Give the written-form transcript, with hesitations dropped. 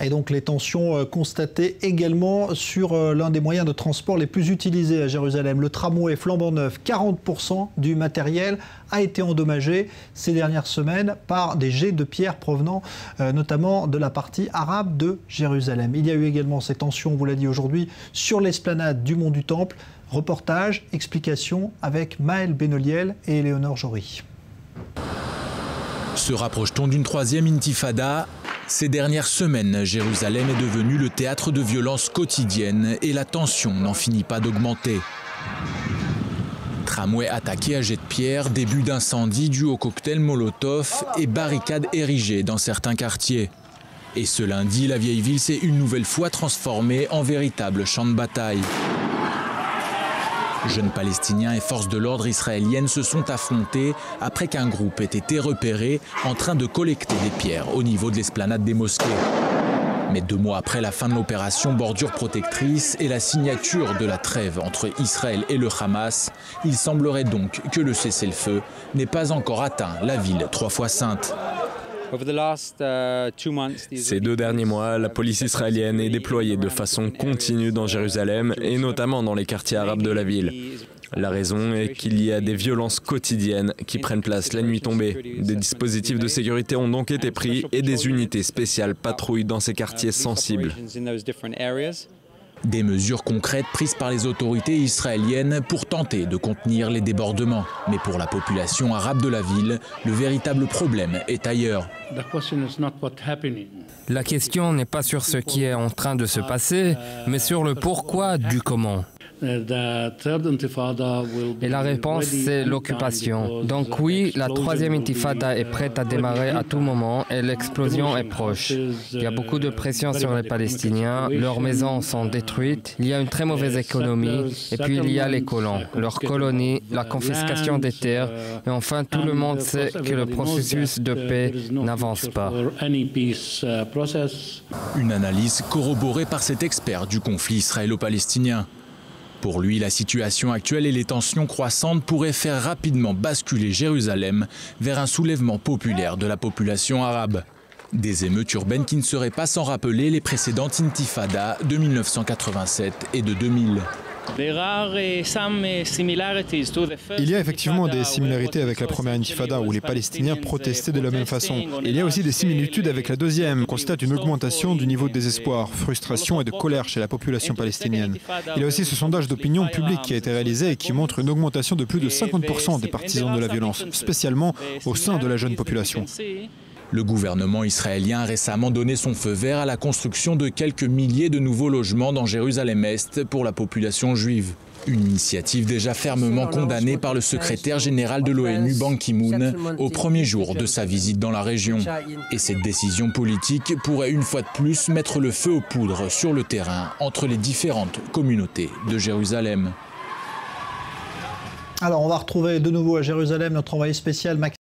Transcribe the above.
Et donc les tensions constatées également sur l'un des moyens de transport les plus utilisés à Jérusalem. Le tramway flambant neuf, 40% du matériel a été endommagé ces dernières semaines par des jets de pierre provenant notamment de la partie arabe de Jérusalem. Il y a eu également ces tensions, on vous l'a dit aujourd'hui, sur l'esplanade du Mont du Temple. Reportage, explication avec Maël Benoliel et Éléonore Jory. Se rapproche-t-on d'une troisième intifada ? Ces dernières semaines, Jérusalem est devenue le théâtre de violences quotidiennes et la tension n'en finit pas d'augmenter. Tramway attaqué à jet de pierre, début d'incendie dû au cocktail Molotov et barricades érigées dans certains quartiers. Et ce lundi, la vieille ville s'est une nouvelle fois transformée en véritable champ de bataille. Jeunes Palestiniens et forces de l'ordre israéliennes se sont affrontés après qu'un groupe ait été repéré en train de collecter des pierres au niveau de l'esplanade des mosquées. Mais 2 mois après la fin de l'opération Bordure Protectrice et la signature de la trêve entre Israël et le Hamas, il semblerait donc que le cessez-le-feu n'ait pas encore atteint la ville 3 fois sainte. Ces 2 derniers mois, la police israélienne est déployée de façon continue dans Jérusalem et notamment dans les quartiers arabes de la ville. La raison est qu'il y a des violences quotidiennes qui prennent place la nuit tombée. Des dispositifs de sécurité ont donc été pris et des unités spéciales patrouillent dans ces quartiers sensibles. Des mesures concrètes prises par les autorités israéliennes pour tenter de contenir les débordements. Mais pour la population arabe de la ville, le véritable problème est ailleurs. La question n'est pas sur ce qui est en train de se passer, mais sur le pourquoi du comment. Et la réponse, c'est l'occupation. Donc oui, la troisième intifada est prête à démarrer à tout moment et l'explosion est proche. Il y a beaucoup de pression sur les Palestiniens, leurs maisons sont détruites, il y a une très mauvaise économie, et puis il y a les colons, leurs colonies, la confiscation des terres, et enfin tout le monde sait que le processus de paix n'avance pas. Une analyse corroborée par cet expert du conflit israélo-palestinien. Pour lui, la situation actuelle et les tensions croissantes pourraient faire rapidement basculer Jérusalem vers un soulèvement populaire de la population arabe. Des émeutes urbaines qui ne seraient pas sans rappeler les précédentes intifadas de 1987 et de 2000. Il y a effectivement des similarités avec la première intifada où les Palestiniens protestaient de la même façon. Il y a aussi des similitudes avec la deuxième. On constate une augmentation du niveau de désespoir, frustration et de colère chez la population palestinienne. Il y a aussi ce sondage d'opinion publique qui a été réalisé et qui montre une augmentation de plus de 50% des partisans de la violence, spécialement au sein de la jeune population. Le gouvernement israélien a récemment donné son feu vert à la construction de quelques milliers de nouveaux logements dans Jérusalem-Est pour la population juive. Une initiative déjà fermement condamnée par le secrétaire général de l'ONU Ban Ki-moon au premier jour de sa visite dans la région. Et cette décision politique pourrait une fois de plus mettre le feu aux poudres sur le terrain entre les différentes communautés de Jérusalem. Alors on va retrouver de nouveau à Jérusalem notre envoyé spécial Max